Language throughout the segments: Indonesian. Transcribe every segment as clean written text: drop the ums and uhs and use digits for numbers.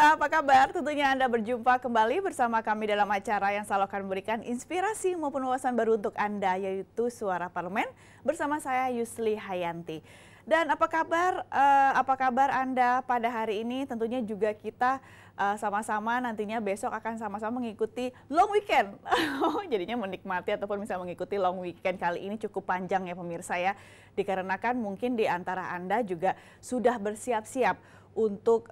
apa kabar? Tentunya Anda berjumpa kembali bersama kami dalam acara yang selalu akan memberikan inspirasi maupun wawasan baru untuk Anda, yaitu Suara Parlemen bersama saya Yusli Hayanti. Dan apa kabar Anda pada hari ini? Tentunya juga kita sama-sama nantinya besok akan sama-sama mengikuti long weekend. Jadinya menikmati ataupun bisa mengikuti long weekend kali ini cukup panjang ya pemirsa ya. Dikarenakan mungkin di antara Anda juga sudah bersiap-siap untuk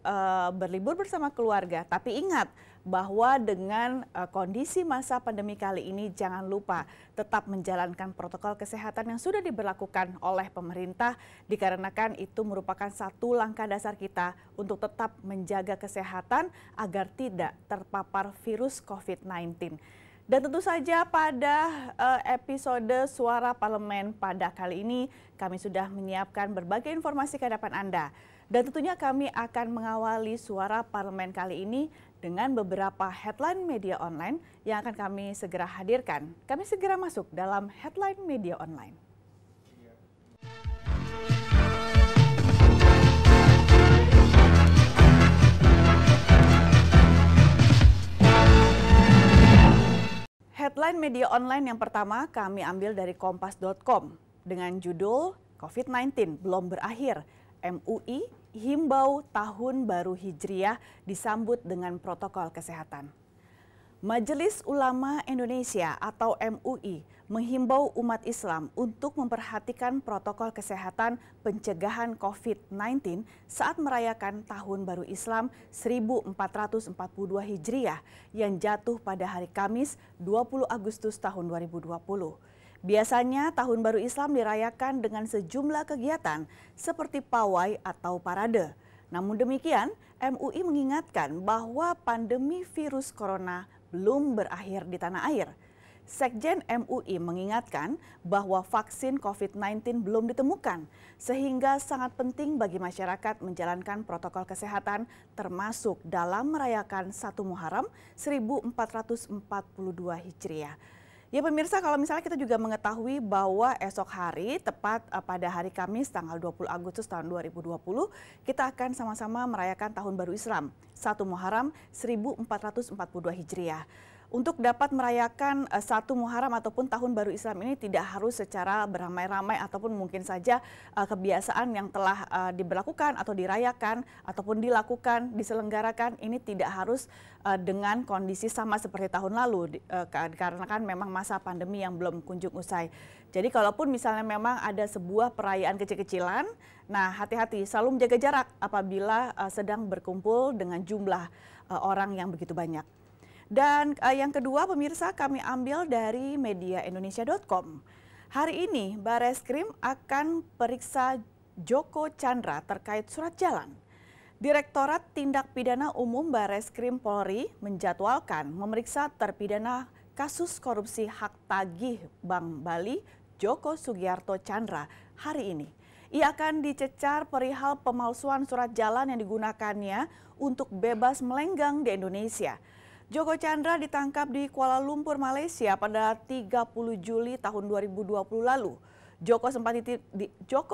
berlibur bersama keluarga. Tapi ingat bahwa dengan kondisi masa pandemi kali ini jangan lupa tetap menjalankan protokol kesehatan yang sudah diberlakukan oleh pemerintah, dikarenakan itu merupakan satu langkah dasar kita untuk tetap menjaga kesehatan agar tidak terpapar virus COVID-19. Dan tentu saja pada episode Suara Parlemen pada kali ini kami sudah menyiapkan berbagai informasi ke hadapan Anda. Dan tentunya kami akan mengawali Suara Parlemen kali ini dengan beberapa headline media online yang akan kami segera hadirkan. Kami segera masuk dalam headline media online. Headline media online yang pertama kami ambil dari kompas.com dengan judul COVID-19 belum berakhir. MUI himbau tahun baru Hijriah disambut dengan protokol kesehatan. Majelis Ulama Indonesia atau MUI menghimbau umat Islam untuk memperhatikan protokol kesehatan pencegahan COVID-19 saat merayakan Tahun Baru Islam 1442 Hijriah yang jatuh pada hari Kamis 20 Agustus tahun 2020. Biasanya Tahun Baru Islam dirayakan dengan sejumlah kegiatan seperti pawai atau parade. Namun demikian, MUI mengingatkan bahwa pandemi virus corona belum berakhir di tanah air. Sekjen MUI mengingatkan bahwa vaksin COVID-19 belum ditemukan, sehingga sangat penting bagi masyarakat menjalankan protokol kesehatan termasuk dalam merayakan 1 Muharram 1442 Hijriah. Ya pemirsa, kalau misalnya kita juga mengetahui bahwa esok hari, tepat pada hari Kamis tanggal 20 Agustus tahun 2020, kita akan sama-sama merayakan Tahun Baru Islam, 1 Muharram 1442 Hijriah. Untuk dapat merayakan 1 Muharram ataupun Tahun Baru Islam ini tidak harus secara beramai-ramai ataupun mungkin saja kebiasaan yang telah diberlakukan atau dirayakan ataupun dilakukan, diselenggarakan ini tidak harus dengan kondisi sama seperti tahun lalu karena kan memang masa pandemi yang belum kunjung usai. Jadi kalaupun misalnya memang ada sebuah perayaan kecil-kecilan, nah hati-hati selalu menjaga jarak apabila sedang berkumpul dengan jumlah orang yang begitu banyak. Dan yang kedua pemirsa kami ambil dari mediaindonesia.com. Hari ini Bareskrim akan periksa Joko Chandra terkait surat jalan. Direktorat Tindak Pidana Umum Bareskrim Polri menjadwalkan memeriksa terpidana kasus korupsi hak tagih Bank Bali Joko Sugiarto Chandra hari ini. Ia akan dicecar perihal pemalsuan surat jalan yang digunakannya untuk bebas melenggang di Indonesia. Joko Chandra ditangkap di Kuala Lumpur, Malaysia pada 30 Juli tahun 2020 lalu. Joko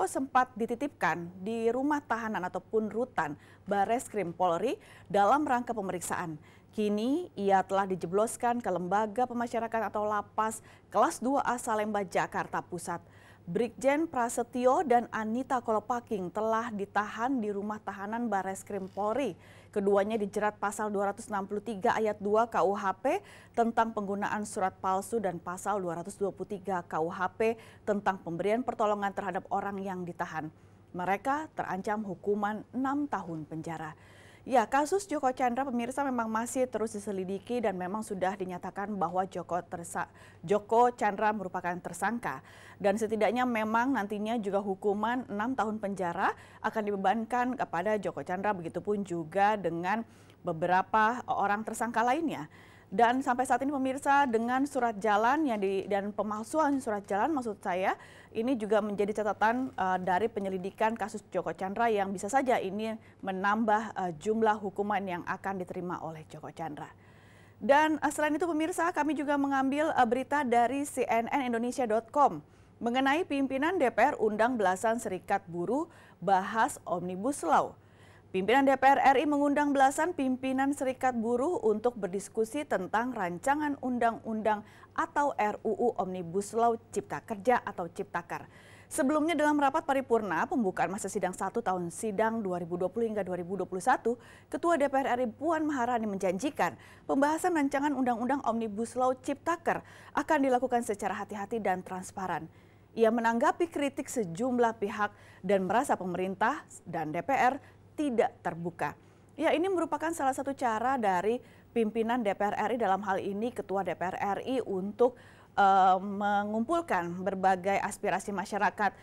sempat dititipkan di rumah tahanan ataupun rutan Bareskrim Polri dalam rangka pemeriksaan. Kini ia telah dijebloskan ke Lembaga Pemasyarakatan atau Lapas kelas 2A Salemba, Jakarta Pusat. Brigjen Prasetyo dan Anita Kolopaking telah ditahan di rumah tahanan Bareskrim Polri. Keduanya dijerat pasal 263 ayat 2 KUHP tentang penggunaan surat palsu dan pasal 223 KUHP tentang pemberian pertolongan terhadap orang yang ditahan. Mereka terancam hukuman 6 tahun penjara. Ya, kasus Joko Chandra pemirsa memang masih terus diselidiki dan memang sudah dinyatakan bahwa Joko Chandra merupakan tersangka. Dan setidaknya memang nantinya juga hukuman 6 tahun penjara akan dibebankan kepada Joko Chandra, begitupun juga dengan beberapa orang tersangka lainnya. Dan sampai saat ini pemirsa dengan surat jalan dan pemalsuan surat jalan maksud saya ini juga menjadi catatan dari penyelidikan kasus Joko Chandra yang bisa saja ini menambah jumlah hukuman yang akan diterima oleh Joko Chandra. Dan selain itu pemirsa kami juga mengambil berita dari cnnindonesia.com mengenai pimpinan DPR undang belasan serikat buruh bahas Omnibus Law. Pimpinan DPR RI mengundang belasan pimpinan serikat buruh untuk berdiskusi tentang rancangan undang-undang atau RUU Omnibus Law Cipta Kerja atau Ciptaker. Sebelumnya dalam rapat paripurna pembukaan masa sidang 1 tahun sidang 2020 hingga 2021, Ketua DPR RI Puan Maharani menjanjikan pembahasan rancangan undang-undang Omnibus Law Ciptaker akan dilakukan secara hati-hati dan transparan. Ia menanggapi kritik sejumlah pihak dan merasa pemerintah dan DPR tidak terbuka. Ya, ini merupakan salah satu cara dari pimpinan DPR RI dalam hal ini Ketua DPR RI untuk mengumpulkan berbagai aspirasi masyarakat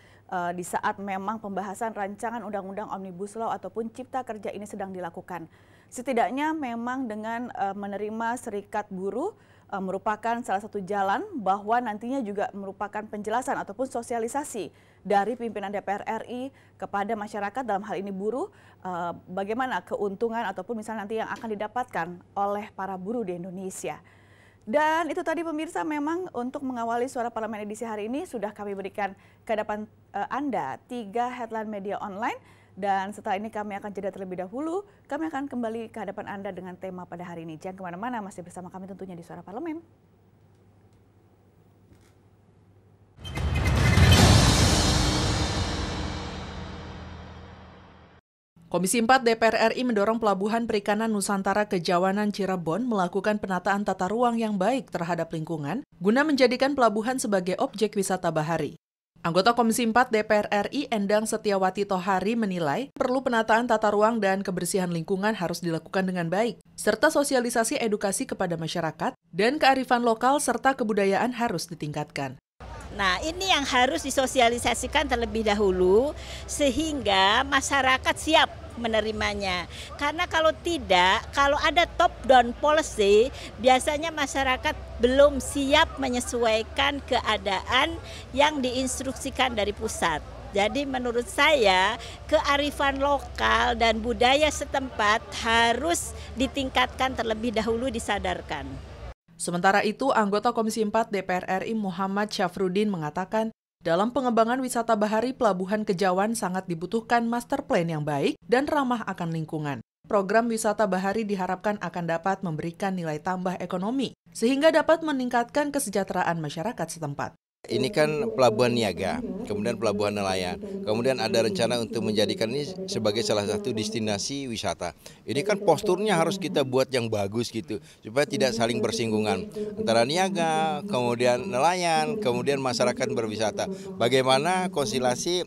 di saat memang pembahasan rancangan undang-undang Omnibus Law ataupun Cipta Kerja ini sedang dilakukan. Setidaknya memang dengan menerima serikat buruh merupakan salah satu jalan bahwa nantinya juga merupakan penjelasan ataupun sosialisasi dari pimpinan DPR RI kepada masyarakat dalam hal ini buruh, bagaimana keuntungan ataupun misalnya nanti yang akan didapatkan oleh para buruh di Indonesia. Dan itu tadi pemirsa, memang untuk mengawali Suara Parlemen edisi hari ini sudah kami berikan ke hadapan Anda 3 headline media online. Dan setelah ini kami akan jeda terlebih dahulu, kami akan kembali ke hadapan Anda dengan tema pada hari ini. Jangan kemana-mana, masih bersama kami tentunya di Suara Parlemen. Komisi 4 DPR RI mendorong Pelabuhan Perikanan Nusantara Kejawanan Cirebon melakukan penataan tata ruang yang baik terhadap lingkungan guna menjadikan pelabuhan sebagai objek wisata bahari. Anggota Komisi 4 DPR RI Endang Setiawati Tohari menilai perlu penataan tata ruang dan kebersihan lingkungan harus dilakukan dengan baik, serta sosialisasi edukasi kepada masyarakat dan kearifan lokal serta kebudayaan harus ditingkatkan. Nah, ini yang harus disosialisasikan terlebih dahulu sehingga masyarakat siap menerimanya. Karena kalau tidak, kalau ada top down policy, biasanya masyarakat belum siap menyesuaikan keadaan yang diinstruksikan dari pusat. Jadi menurut saya kearifan lokal dan budaya setempat harus ditingkatkan terlebih dahulu, disadarkan. Sementara itu, anggota Komisi 4 DPR RI Muhammad Syafruddin mengatakan, dalam pengembangan wisata bahari Pelabuhan Kejawan sangat dibutuhkan master plan yang baik dan ramah akan lingkungan. Program wisata bahari diharapkan akan dapat memberikan nilai tambah ekonomi, sehingga dapat meningkatkan kesejahteraan masyarakat setempat. Ini kan pelabuhan niaga, kemudian pelabuhan nelayan, kemudian ada rencana untuk menjadikan ini sebagai salah satu destinasi wisata. Ini kan posturnya harus kita buat yang bagus gitu, supaya tidak saling bersinggungan antara niaga, kemudian nelayan, kemudian masyarakat berwisata. Bagaimana konsilasi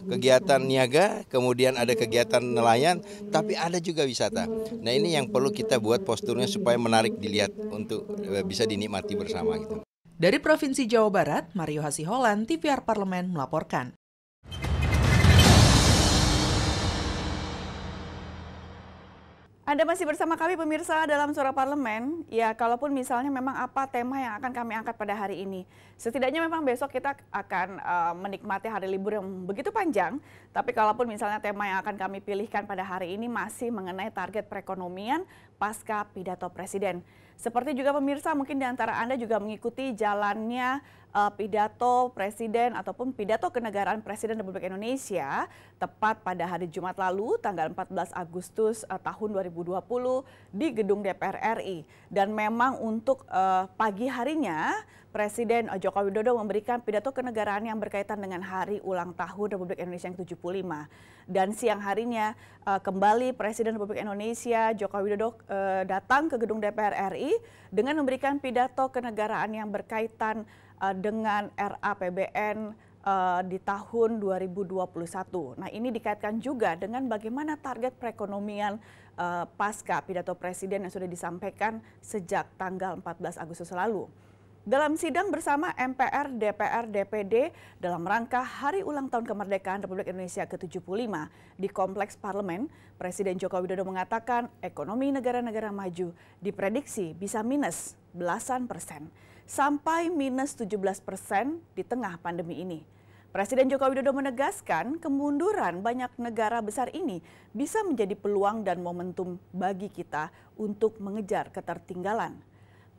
kegiatan niaga, kemudian ada kegiatan nelayan, tapi ada juga wisata. Nah, ini yang perlu kita buat posturnya supaya menarik dilihat untuk bisa dinikmati bersama gitu. Dari Provinsi Jawa Barat, Mario Hasiholan, TVR Parlemen melaporkan. Anda masih bersama kami pemirsa dalam Suara Parlemen. Ya, kalaupun misalnya memang apa tema yang akan kami angkat pada hari ini. Setidaknya memang besok kita akan menikmati hari libur yang begitu panjang. Tapi kalaupun misalnya tema yang akan kami pilihkan pada hari ini masih mengenai target perekonomian pasca pidato Presiden. Seperti juga pemirsa, mungkin di antara Anda juga mengikuti jalannya pidato Presiden ataupun pidato kenegaraan Presiden Republik Indonesia tepat pada hari Jumat lalu tanggal 14 Agustus tahun 2020 di gedung DPR RI. Dan memang untuk pagi harinya Presiden Joko Widodo memberikan pidato kenegaraan yang berkaitan dengan hari ulang tahun Republik Indonesia yang ke-75. Dan siang harinya kembali Presiden Republik Indonesia Joko Widodo datang ke gedung DPR RI dengan memberikan pidato kenegaraan yang berkaitan dengan RAPBN di tahun 2021. Nah, ini dikaitkan juga dengan bagaimana target perekonomian pasca pidato Presiden yang sudah disampaikan sejak tanggal 14 Agustus lalu. Dalam sidang bersama MPR, DPR, DPD dalam rangka Hari Ulang Tahun Kemerdekaan Republik Indonesia ke-75 di Kompleks Parlemen, Presiden Joko Widodo mengatakan ekonomi negara-negara maju diprediksi bisa minus belasan persen sampai minus 17% di tengah pandemi ini. Presiden Joko Widodo menegaskan kemunduran banyak negara besar ini bisa menjadi peluang dan momentum bagi kita untuk mengejar ketertinggalan.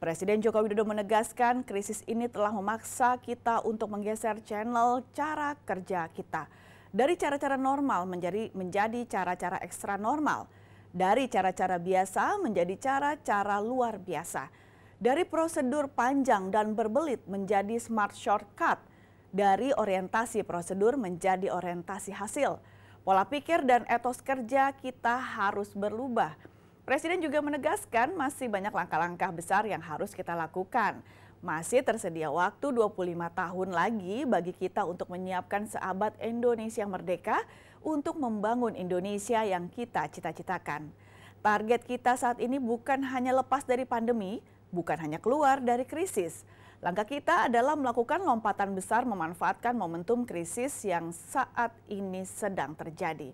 Presiden Joko Widodo menegaskan krisis ini telah memaksa kita untuk menggeser channel cara kerja kita. Dari cara-cara normal menjadi cara-cara ekstra normal. Dari cara-cara biasa menjadi cara-cara luar biasa. Dari prosedur panjang dan berbelit menjadi smart shortcut. Dari orientasi prosedur menjadi orientasi hasil. Pola pikir dan etos kerja kita harus berubah. Presiden juga menegaskan masih banyak langkah-langkah besar yang harus kita lakukan. Masih tersedia waktu 25 tahun lagi bagi kita untuk menyiapkan seabad Indonesia merdeka untuk membangun Indonesia yang kita cita-citakan. Target kita saat ini bukan hanya lepas dari pandemi, bukan hanya keluar dari krisis. Langkah kita adalah melakukan lompatan besar memanfaatkan momentum krisis yang saat ini sedang terjadi.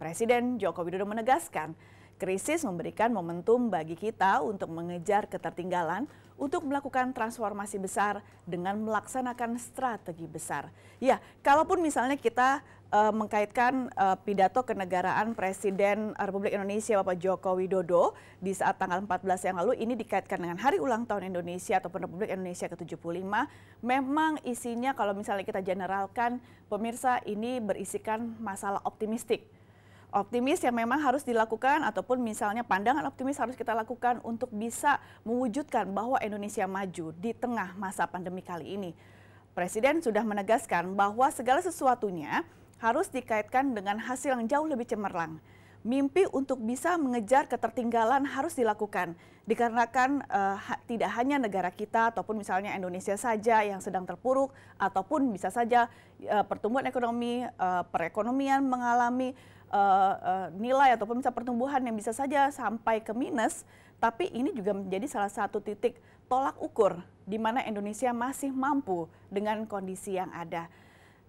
Presiden Joko Widodo menegaskan, krisis memberikan momentum bagi kita untuk mengejar ketertinggalan, untuk melakukan transformasi besar dengan melaksanakan strategi besar. Ya, kalaupun misalnya kita mengkaitkan pidato kenegaraan Presiden Republik Indonesia Bapak Joko Widodo di saat tanggal 14 yang lalu ini dikaitkan dengan Hari Ulang Tahun Indonesia ataupun Republik Indonesia ke-75, memang isinya kalau misalnya kita generalkan, pemirsa, ini berisikan masalah optimistik. Optimis yang memang harus dilakukan ataupun misalnya pandangan optimis harus kita lakukan untuk bisa mewujudkan bahwa Indonesia maju di tengah masa pandemi kali ini. Presiden sudah menegaskan bahwa segala sesuatunya harus dikaitkan dengan hasil yang jauh lebih cemerlang. Mimpi untuk bisa mengejar ketertinggalan harus dilakukan dikarenakan tidak hanya negara kita ataupun misalnya Indonesia saja yang sedang terpuruk ataupun bisa saja pertumbuhan ekonomi, perekonomian mengalami nilai ataupun bisa pertumbuhan yang bisa saja sampai ke minus, tapi ini juga menjadi salah satu titik tolak ukur di mana Indonesia masih mampu dengan kondisi yang ada.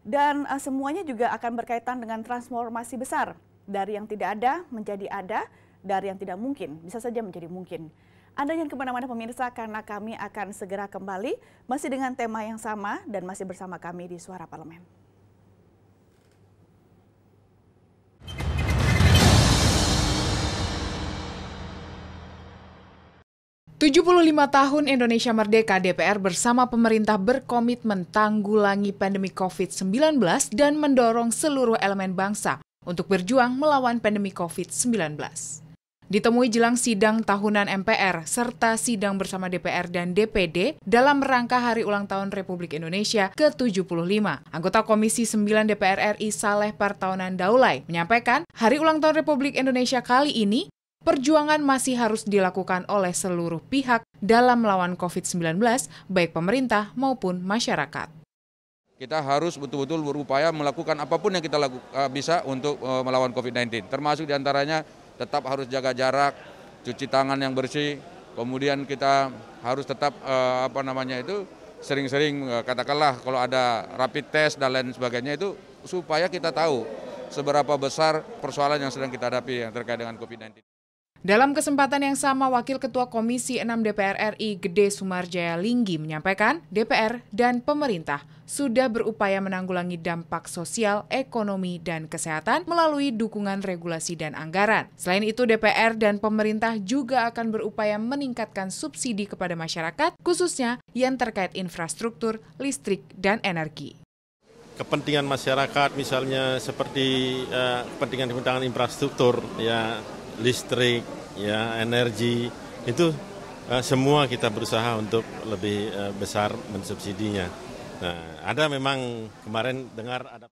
Dan semuanya juga akan berkaitan dengan transformasi besar, dari yang tidak ada menjadi ada, dari yang tidak mungkin bisa saja menjadi mungkin. Anda yang kemana-mana pemirsa, karena kami akan segera kembali masih dengan tema yang sama dan masih bersama kami di Suara Parlemen. 75 tahun Indonesia Merdeka, DPR bersama pemerintah berkomitmen tanggulangi pandemi COVID-19 dan mendorong seluruh elemen bangsa untuk berjuang melawan pandemi COVID-19. Ditemui jelang sidang tahunan MPR serta sidang bersama DPR dan DPD dalam rangka Hari Ulang Tahun Republik Indonesia ke-75. Anggota Komisi 9 DPR RI Saleh Partaunan Daulay menyampaikan Hari Ulang Tahun Republik Indonesia kali ini perjuangan masih harus dilakukan oleh seluruh pihak dalam melawan COVID-19, baik pemerintah maupun masyarakat. Kita harus betul-betul berupaya melakukan apapun yang kita bisa untuk melawan COVID-19. Termasuk diantaranya tetap harus jaga jarak, cuci tangan yang bersih, kemudian kita harus tetap sering-sering katakanlah kalau ada rapid test dan lain sebagainya itu supaya kita tahu seberapa besar persoalan yang sedang kita hadapi yang terkait dengan COVID-19. Dalam kesempatan yang sama, Wakil Ketua Komisi 6 DPR RI Gede Sumarjaya Linggi menyampaikan DPR dan pemerintah sudah berupaya menanggulangi dampak sosial, ekonomi, dan kesehatan melalui dukungan regulasi dan anggaran. Selain itu, DPR dan pemerintah juga akan berupaya meningkatkan subsidi kepada masyarakat, khususnya yang terkait infrastruktur, listrik, dan energi. Kepentingan masyarakat misalnya seperti kepentingan infrastruktur, ya listrik, ya energi, itu semua kita berusaha untuk lebih besar mensubsidinya. Nah, ada memang kemarin dengar ada.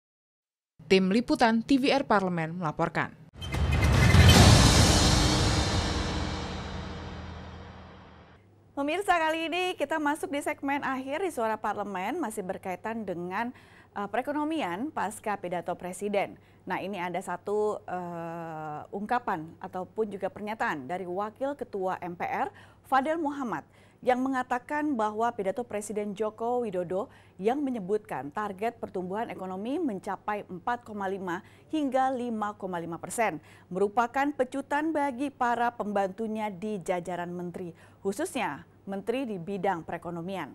Tim Liputan TVR Parlemen melaporkan. Pemirsa, kali ini kita masuk di segmen akhir di Suara Parlemen masih berkaitan dengan perekonomian pasca pidato Presiden. Nah, ini ada satu ungkapan ataupun juga pernyataan dari Wakil Ketua MPR Fadel Muhammad yang mengatakan bahwa pidato Presiden Joko Widodo yang menyebutkan target pertumbuhan ekonomi mencapai 4,5 hingga 5,5% merupakan pecutan bagi para pembantunya di jajaran menteri, khususnya menteri di bidang perekonomian.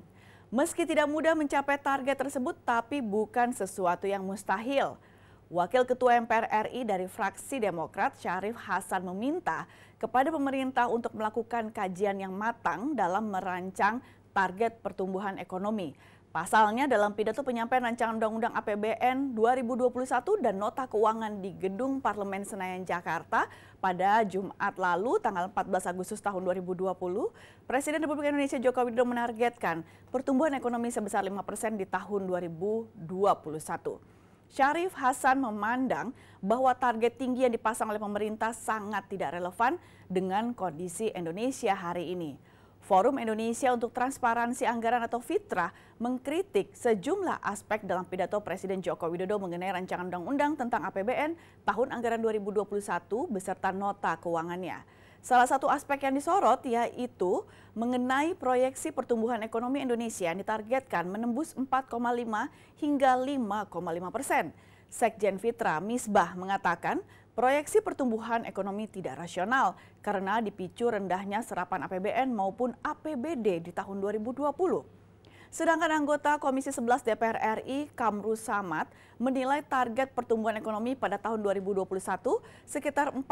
Meski tidak mudah mencapai target tersebut, tapi bukan sesuatu yang mustahil. Wakil Ketua MPR RI dari fraksi Demokrat Syarif Hasan meminta kepada pemerintah untuk melakukan kajian yang matang dalam merancang target pertumbuhan ekonomi. Pasalnya dalam pidato penyampaian rancangan Undang-Undang APBN 2021 dan Nota Keuangan di Gedung Parlemen Senayan Jakarta pada Jumat lalu tanggal 14 Agustus tahun 2020, Presiden Republik Indonesia Joko Widodo menargetkan pertumbuhan ekonomi sebesar 5% di tahun 2021. Syarif Hasan memandang bahwa target tinggi yang dipasang oleh pemerintah sangat tidak relevan dengan kondisi Indonesia hari ini. Forum Indonesia untuk Transparansi Anggaran atau FITRA mengkritik sejumlah aspek dalam pidato Presiden Joko Widodo mengenai rancangan undang-undang tentang APBN tahun anggaran 2021 beserta nota keuangannya. Salah satu aspek yang disorot yaitu mengenai proyeksi pertumbuhan ekonomi Indonesia yang ditargetkan menembus 4,5 hingga 5,5%. Sekjen FITRA Misbah mengatakan proyeksi pertumbuhan ekonomi tidak rasional karena dipicu rendahnya serapan APBN maupun APBD di tahun 2020. Sedangkan anggota Komisi 11 DPR RI Kamru Samad menilai target pertumbuhan ekonomi pada tahun 2021 sekitar 4,5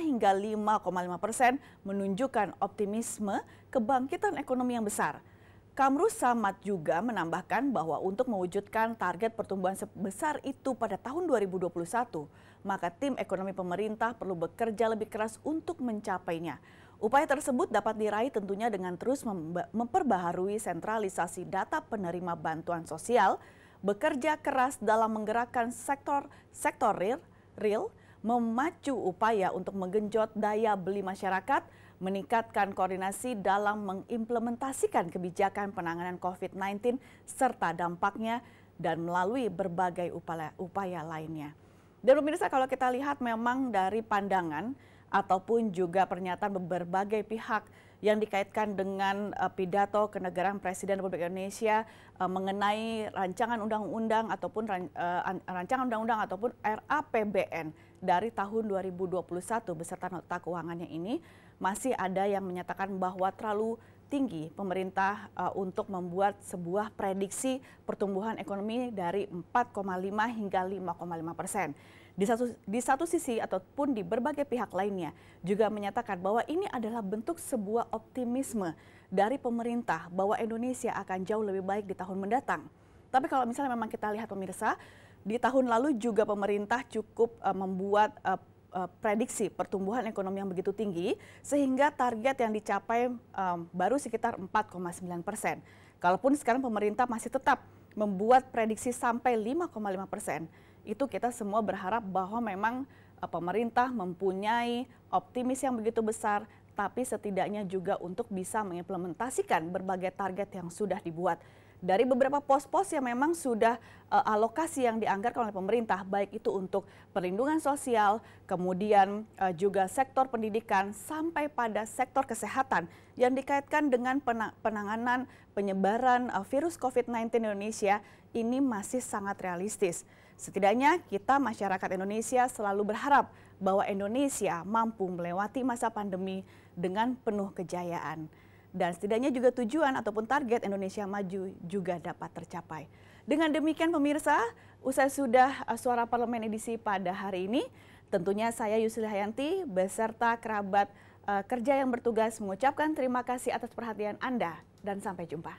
hingga 5,5% menunjukkan optimisme kebangkitan ekonomi yang besar. Kamru Samad juga menambahkan bahwa untuk mewujudkan target pertumbuhan sebesar itu pada tahun 2021, maka tim ekonomi pemerintah perlu bekerja lebih keras untuk mencapainya. Upaya tersebut dapat diraih tentunya dengan terus memperbaharui sentralisasi data penerima bantuan sosial, bekerja keras dalam menggerakkan sektor real, memacu upaya untuk menggenjot daya beli masyarakat, meningkatkan koordinasi dalam mengimplementasikan kebijakan penanganan COVID-19 serta dampaknya, dan melalui berbagai upaya lainnya. Dan pemirsa, kalau kita lihat memang dari pandangan ataupun juga pernyataan berbagai pihak yang dikaitkan dengan pidato kenegaraan Presiden Republik Indonesia mengenai rancangan undang-undang ataupun rancangan undang-undang ataupun RAPBN dari tahun 2021 beserta nota keuangannya ini, masih ada yang menyatakan bahwa terlalu tinggi pemerintah untuk membuat sebuah prediksi pertumbuhan ekonomi dari 4,5 hingga 5,5%. Di satu sisi ataupun di berbagai pihak lainnya juga menyatakan bahwa ini adalah bentuk sebuah optimisme dari pemerintah bahwa Indonesia akan jauh lebih baik di tahun mendatang. Tapi kalau misalnya memang kita lihat pemirsa, di tahun lalu juga pemerintah cukup membuat prediksi pertumbuhan ekonomi yang begitu tinggi sehingga target yang dicapai baru sekitar 4,9%. Kalaupun sekarang pemerintah masih tetap membuat prediksi sampai 5,5%, itu kita semua berharap bahwa memang pemerintah mempunyai optimis yang begitu besar, tapi setidaknya juga untuk bisa mengimplementasikan berbagai target yang sudah dibuat. Dari beberapa pos-pos yang memang sudah alokasi yang dianggarkan oleh pemerintah, baik itu untuk perlindungan sosial, kemudian juga sektor pendidikan, sampai pada sektor kesehatan yang dikaitkan dengan penanganan penyebaran virus COVID-19 di Indonesia, ini masih sangat realistis. Setidaknya kita masyarakat Indonesia selalu berharap bahwa Indonesia mampu melewati masa pandemi dengan penuh kejayaan. Dan setidaknya juga tujuan ataupun target Indonesia Maju juga dapat tercapai. Dengan demikian pemirsa, usai sudah Suara Parlemen edisi pada hari ini, tentunya saya Yusli Hayanti beserta kerabat kerja yang bertugas mengucapkan terima kasih atas perhatian Anda dan sampai jumpa.